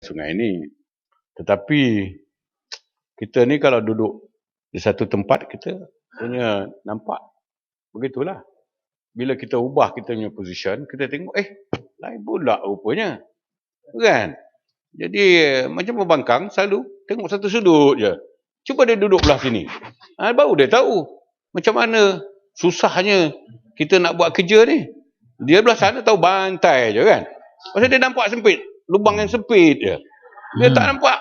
sungai ni. Tetapi kita ni kalau duduk di satu tempat, kita punya nampak begitulah. Bila kita ubah kita punya position, kita tengok lain pula rupanya. Kan? Jadi macam pembangkang selalu tengok satu sudut je. Cuba dia duduk belah sini. Baru dia tahu macam mana susahnya kita nak buat kerja ni. Dia belah sana tahu bantai je kan. Pasal dia nampak sempit, lubang yang sempit je. Dia tak nampak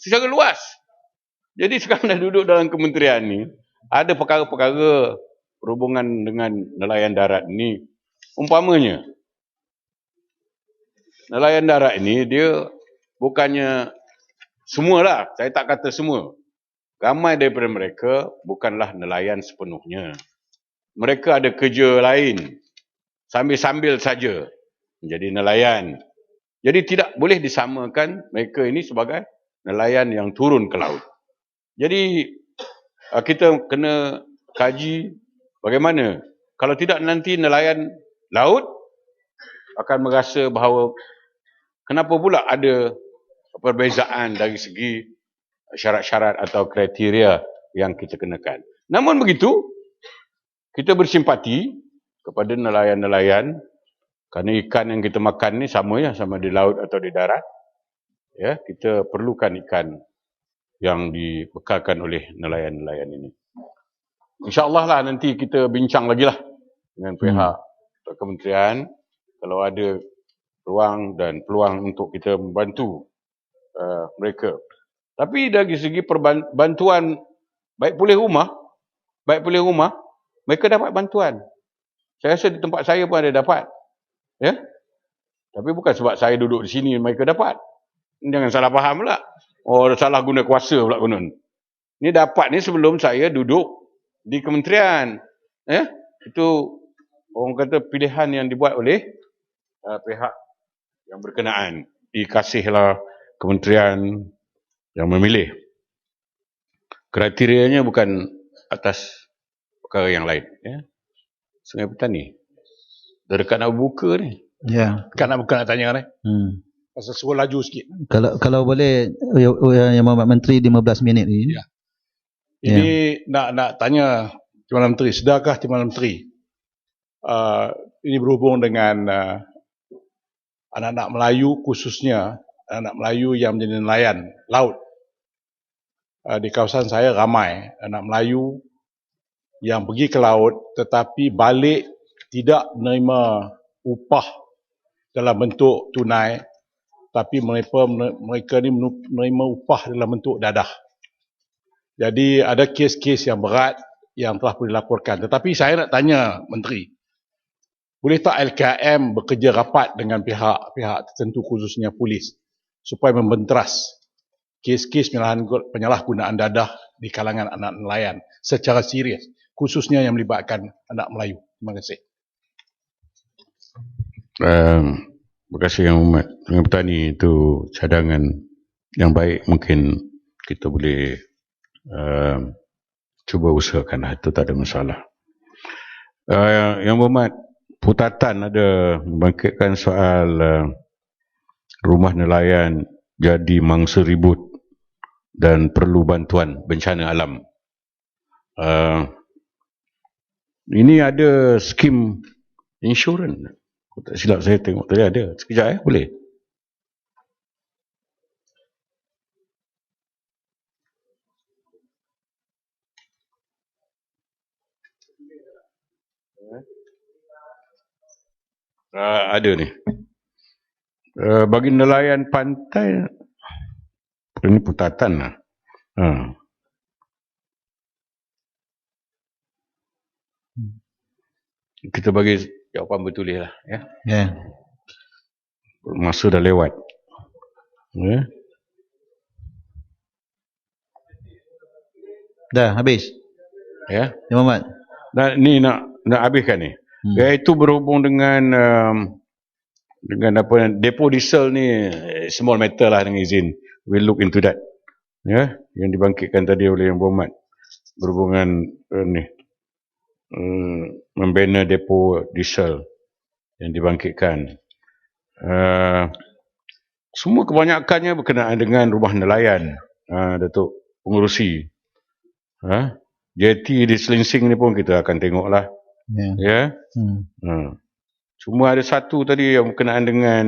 secara luas. Jadi sekarang dah duduk dalam kementerian ni, ada perkara-perkara berhubungan dengan nelayan darat ni. Umpamanya, nelayan darat ni dia bukannya semualah, saya tak kata semua. Ramai daripada mereka bukanlah nelayan sepenuhnya. Mereka ada kerja lain, sambil-sambil saja menjadi nelayan. Jadi tidak boleh disamakan mereka ini sebagai nelayan yang turun ke laut. Jadi kita kena kaji bagaimana. Kalau tidak nanti nelayan laut akan merasa bahawa kenapa pula ada perbezaan dari segi syarat-syarat atau kriteria yang kita kenakan. Namun begitu, kita bersimpati kepada nelayan-nelayan kerana ikan yang kita makan ni sama ya, sama di laut atau di darat. Ya, kita perlukan ikan yang dibekalkan oleh nelayan-nelayan ini. InsyaAllah lah nanti kita bincang lagi lah dengan pihak kementerian kalau ada ruang dan peluang untuk kita membantu mereka. Tapi dari segi bantuan baik pulih rumah, mereka dapat bantuan. Saya rasa di tempat saya pun ada dapat. Ya? Tapi bukan sebab saya duduk di sini mereka dapat. Jangan salah faham pula. Salah guna kuasa pula konon. Ni dapat ni sebelum saya duduk di kementerian. Ya? Itu orang kata pilihan yang dibuat oleh pihak yang berkenaan. Dikasihlah kementerian yang memilih. Kriterianya bukan atas perkara yang lain. Ya? Sungai Petani. Dah dekat nak buka ni. Ya. Kan nak tanya ni. Pasal suruh laju sikit. Kalau boleh Yang Mohd Menteri 15 minit ni. Ya. Ini nak tanya Timbalan Menteri, sedakah Timbalan Menteri ini berhubung dengan anak-anak Melayu, khususnya anak Melayu yang menjadi nelayan laut. Di kawasan saya ramai anak Melayu yang pergi ke laut tetapi balik tidak menerima upah dalam bentuk tunai, tapi mereka ni menerima upah dalam bentuk dadah. Jadi ada kes-kes yang berat yang telah pun dilaporkan. Tetapi saya nak tanya Menteri, boleh tak LKM bekerja rapat dengan pihak-pihak tertentu khususnya polis supaya membenteras kes-kes penyalahgunaan dadah di kalangan anak nelayan secara serius, khususnya yang melibatkan anak Melayu. Terima kasih. Terima kasih Yang Mohd. Sungai Petani itu cadangan yang baik, mungkin kita boleh cuba usahakan, itu tak ada masalah. Yang Mohd, Putatan ada membangkitkan soal rumah nelayan jadi mangsa ribut dan perlu bantuan bencana alam. Ini ada skim insurans. Tak silap saya tengok tadi ada. Sekejap boleh? Ada ni. Bagi nelayan pantai, ini Putatan lah. Kita bagi jawapan bertulis lah. Ya. Ya. Masa dah lewat. Ya. Dah habis. Ya. Yang Mohd. Ni nak habiskan ni. Iaitu berhubung dengan apa, depo diesel ni small matter lah dengan izin. We'll look into that. Ya, yang dibangkitkan tadi oleh Yang Berhormat berhubungan ni membina depo diesel yang dibangkitkan. Semua kebanyakannya berkenaan dengan rumah nelayan. Datuk Pengerusi. Jeti di Selinsing ni pun kita akan tengoklah. Ya. Ya. Cuma ada satu tadi yang berkenaan dengan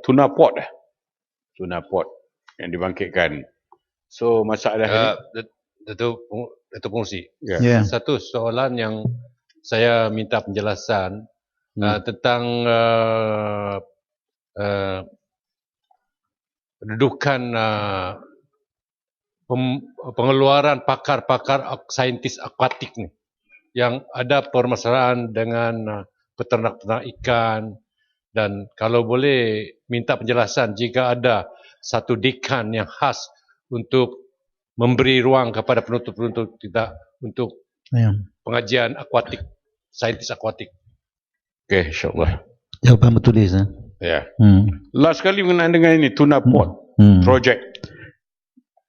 tuna port. Tuna port yang dibangkitkan. So masalah ini. Datuk Pengerusi. Ya. Ya. Satu soalan yang saya minta penjelasan tentang kedudukan pengeluaran pakar-pakar saintis akuatik ni yang ada permasalahan dengan peternak-peternak ikan, dan kalau boleh minta penjelasan jika ada satu dekan yang khas untuk memberi ruang kepada penuntut-penuntut kita untuk pengajian akuatik, saintis akuatik. Okey, insyaAllah. Jawapan bertulis. Ya. Last kali berkenaan dengan ini, tuna port project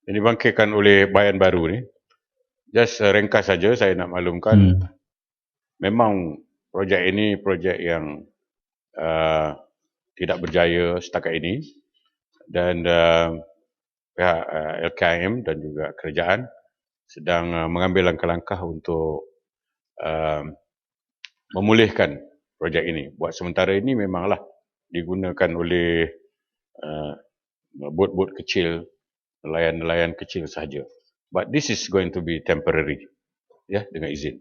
yang dibangkitkan oleh Bayan Baru ni. Just ringkas saja saya nak maklumkan. Memang projek ini projek yang tidak berjaya setakat ini. Dan pihak LKM dan juga kerajaan sedang mengambil langkah-langkah untuk memulihkan projek ini. Buat sementara ini memanglah digunakan oleh bot-bot kecil, nelayan-nelayan kecil sahaja. But this is going to be temporary. Ya, dengan izin.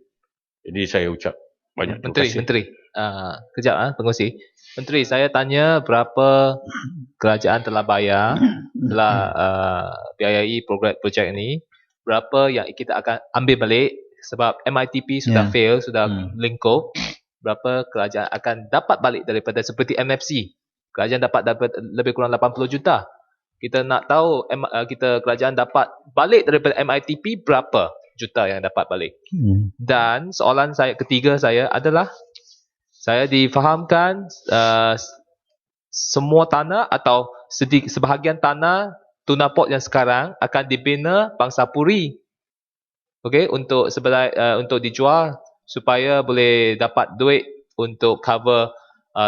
Jadi saya ucap banyak terima kasih. Menteri, kejap Pengerusi. Menteri, saya tanya berapa kerajaan telah bayar, telah biayai projek ini, berapa yang kita akan ambil balik sebab MITP sudah fail, sudah lingkup, berapa kerajaan akan dapat balik daripada seperti MFC. Kerajaan dapat lebih kurang 80 juta. Kita nak tahu kerajaan dapat balik daripada MITP berapa juta yang dapat balik. Dan soalan ketiga saya adalah, saya difahamkan semua tanah atau sebahagian tanah tuna port yang sekarang akan dibina bangsa Puri. Okey, untuk dijual supaya boleh dapat duit untuk cover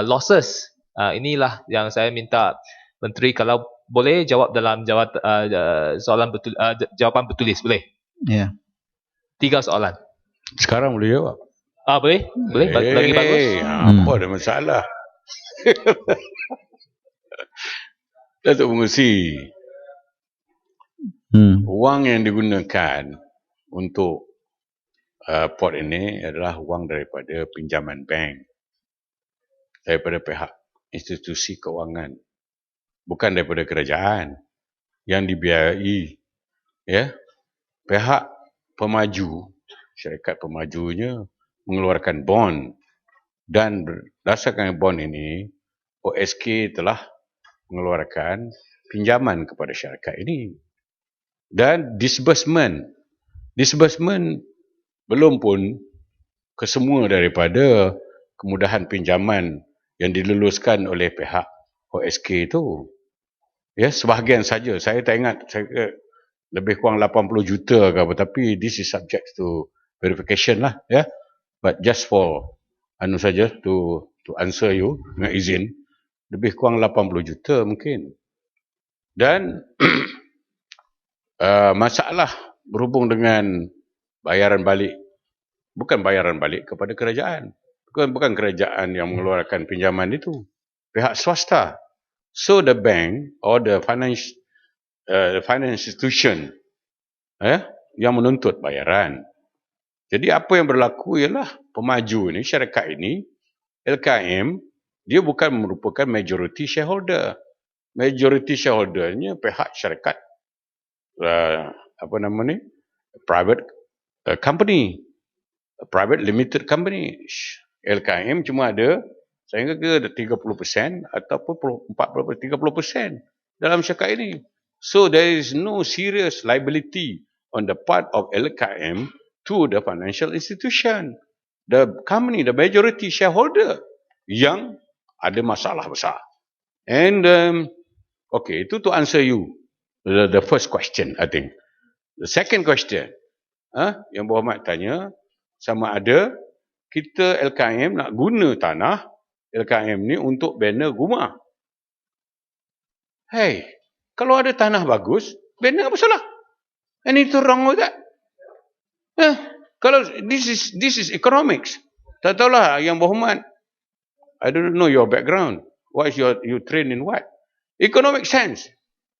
losses. Inilah yang saya minta Menteri kalau boleh jawab dalam jawapan bertulis, boleh? Ya. 3 soalan. Sekarang boleh jawab? Boleh? Boleh? Lagi bagus? Apa ada masalah? Datuk Pengerusi, wang yang digunakan untuk port ini adalah wang daripada pinjaman bank, daripada pihak institusi kewangan, bukan daripada kerajaan yang dibiayai. Ya, pihak pemaju, syarikat pemajunya mengeluarkan bond, dan berdasarkan bond ini OSK telah mengeluarkan pinjaman kepada syarikat ini. Dan disbursement belum pun kesemua daripada kemudahan pinjaman yang diluluskan oleh pihak OSK itu. Ya, sebahagian saja. Saya tak ingat, lebih kurang 80 juta ke apa, tapi this is subject to verification lah, ya. But just for saja to answer you dengan izin, lebih kurang 80 juta mungkin. Dan masalah berhubung dengan bayaran balik, bukan bayaran balik kepada kerajaan, bukan kerajaan yang mengeluarkan pinjaman itu, pihak swasta. So the bank or the finance institution yang menuntut bayaran. Jadi apa yang berlaku ialah pemaju ini, syarikat ini, LKM, dia bukan merupakan majority shareholder. Majority shareholdernya pihak syarikat private company, private limited company. LKM cuma ada, saya ingat ada 30% ataupun 30% dalam syarikat ini. So there is no serious liability on the part of LKM to the financial institution. The company, the majority shareholder yang ada masalah besar. And okay, itu to answer you the first question, I think. The second question, yang Berhormat tanya, sama ada kita LKM nak guna tanah LKM ni untuk bina rumah Hey, kalau ada tanah bagus, bina apa salah? Anything wrong with that? Kalau this is economics. Tak tahulah yang berhormat. I don't know your background. What is you train in what? Economic sense.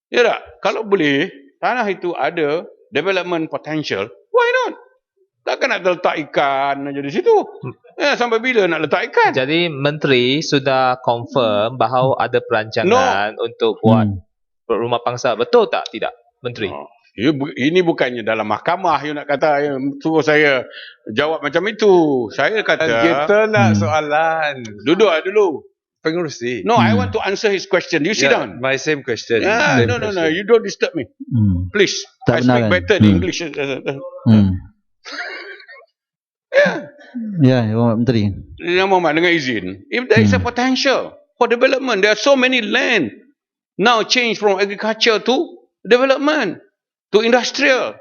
Ya tak? Kalau boleh, tanah itu ada development potential, why not? Takkan nak letak ikan aja di situ. Sampai bila nak letak ikan? Jadi Menteri sudah confirm bahawa ada perancangan untuk buat rumah pangsa. Betul tak? Tidak, Menteri. Ini bukannya dalam mahkamah you nak kata suruh saya jawab macam itu. Saya kata kita nak soalan. Duduk dulu. Pengerusi. No, I want to answer his question. You sit down. My same question. No. You don't disturb me. Please. Tak I speak benar, better in English. Ya, Menteri. Yang Muhammad dengan izin. If there is a potential for development, there are so many land now change from agriculture to development, to industrial,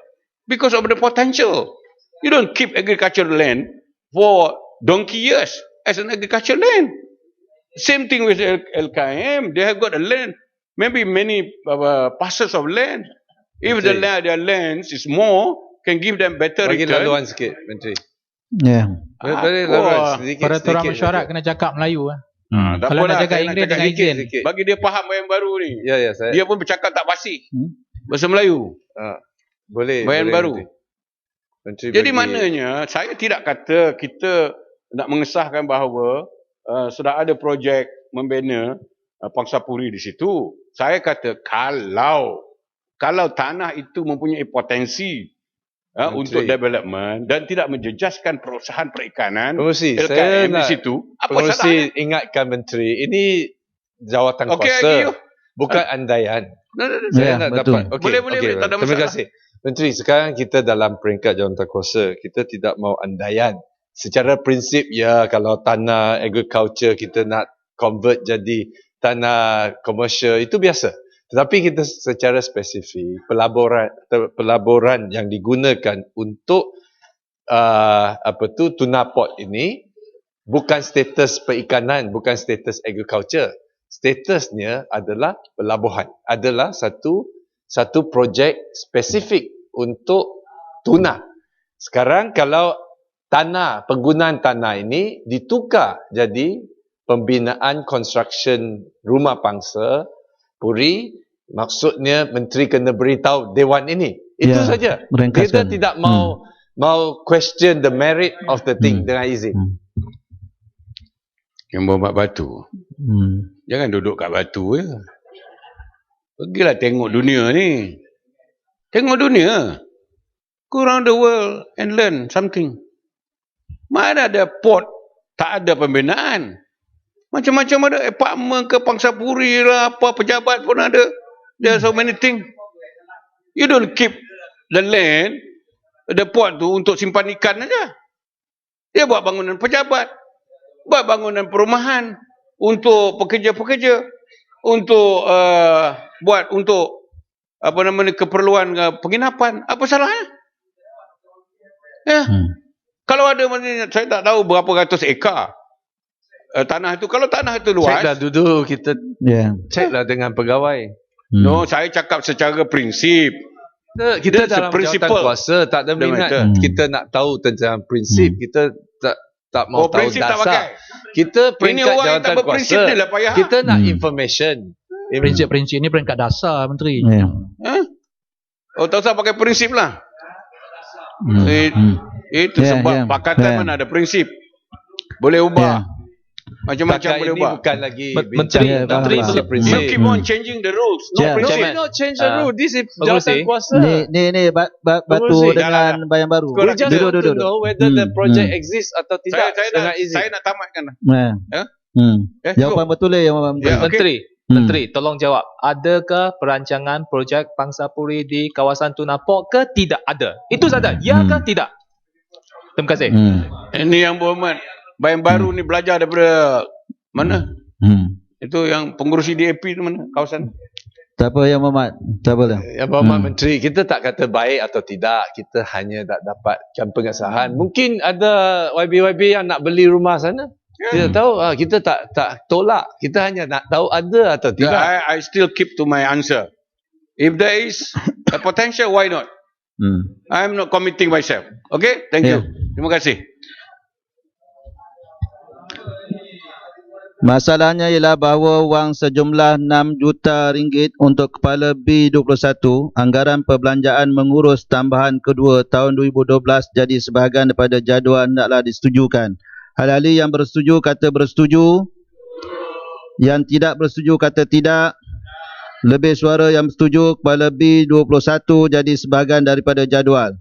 because of the potential. You don't keep agricultural land for donkey years as an agricultural land. Same thing with LKM. They have got a land, maybe many parcels of land. If the land, their lands is more, can give them better Bagi return. laluan sikit, Menteri. Ya. Bagi laluan sedikit. Peraturan mesyuarat kena cakap Melayu. Tak Kalau nak apalah, jaga saya Inggeris cakap dengan sikit. izin. Bagi dia faham bayan baru ni. Ya, saya. Dia pun bercakap tak fasih. Bahasa Melayu. Boleh. Bayan boleh, baru. Menteri Jadi bagi- maknanya saya tidak kata kita nak mengesahkan bahawa sudah ada projek membina Pangsapuri di situ. Saya kata kalau tanah itu mempunyai potensi untuk development dan tidak menjejaskan perusahaan perikanan Pengerusi, saya LKM di nak situ, apa Pengerusi salahnya? ingatkan Menteri, ini jawatan Okey, kuasa, Agio. bukan andaian. No. Saya Ya, nak betul. dapat. Boleh, tak ada Terima masalah. kasih. Menteri, sekarang kita dalam peringkat jawatan kuasa. Kita tidak mau andaian. Secara prinsip, ya, kalau tanah agriculture kita nak convert jadi tanah komersial, itu biasa. Tetapi kita secara spesifik, pelaburan yang digunakan untuk tuna port ini bukan status perikanan, bukan status agriculture. Statusnya adalah pelabuhan. Adalah satu projek spesifik untuk tuna. Sekarang kalau penggunaan tanah ini ditukar jadi pembinaan construction rumah pangsa Puri, maksudnya Menteri kena beritahu Dewan ini. Itu saja. Kita meringkaskan. tidak mau question the merit of the thing dengan izin. Yang bawa batu. Jangan duduk kat batu je. Pergilah tengok dunia ni. Tengok dunia. Go around the world and learn something. Mana ada port, tak ada pembinaan. Macam-macam ada apartment ke Pangsapuri lah, apa pejabat pun ada. There are so many things. You don't keep the land, the port tu untuk simpan ikan aja. Dia buat bangunan pejabat, buat bangunan perumahan untuk pekerja-pekerja, untuk keperluan penginapan. Apa salahnya? Ya. Kalau ada, saya tak tahu berapa ratus ekar tanah itu. Kalau tanah itu luas, Ceklah duduk, kita ceklah dengan pegawai. no, saya cakap secara prinsip. Kita That's dalam a principle. jawatan kuasa, tak ada minat. Kita nak tahu tentang prinsip, kita tak mau tahu prinsip tak dasar. pakai. Kita Ini peringkat orang yang jawatan tak berprinsip kuasa, ni lah payah. kita nak information. Prinsip-prinsip ni peringkat dasar, Menteri. Tak usah pakai prinsip lah. Itu sebab pakatan mana ada prinsip. Boleh ubah. Macam-macam Takat boleh ini ubah. bukan lagi Menteri prinsip. You keep on changing the rules. No Yeah. prinsip. No, not change the rule. This is Pengerusi. jawatan kuasa. Ni batu Pengerusi. dengan bayan baru. We just want to Duduk. know whether the project exists atau tidak. Dengan izin. Saya nak tamatkan lah. Jawapan betul yang Menteri. Ya. Menteri, Menteri, tolong jawab. Adakah perancangan projek Pangsapuri di kawasan Tuna Port ke tidak ada? Itu saja. Ya ke tidak? Terima kasih. Ini yang berhormat. Bayan baru ni belajar daripada mana? Itu yang pengurusi DAP tu mana? Kawasan. Tak apa yang Muhammad. Tak apalah. Yang Berhormat Menteri, kita tak kata baik atau tidak. Kita hanya tak dapatkan pengesahan. Mungkin ada YB yang nak beli rumah sana. Kita tahu, kita tak tolak. Kita hanya nak tahu ada atau tidak. I still keep to my answer. If there is a potential, why not? I'm not committing myself. Okay? Thank you. Terima kasih. Masalahnya ialah bahawa wang sejumlah 6 juta ringgit untuk kepala B21, anggaran perbelanjaan mengurus tambahan kedua tahun 2012 jadi sebahagian daripada jadual hendaklah disetujukan. Ahli yang bersetuju kata bersetuju, yang tidak bersetuju kata tidak. Lebih suara yang bersetuju, kepala B21 jadi sebahagian daripada jadual.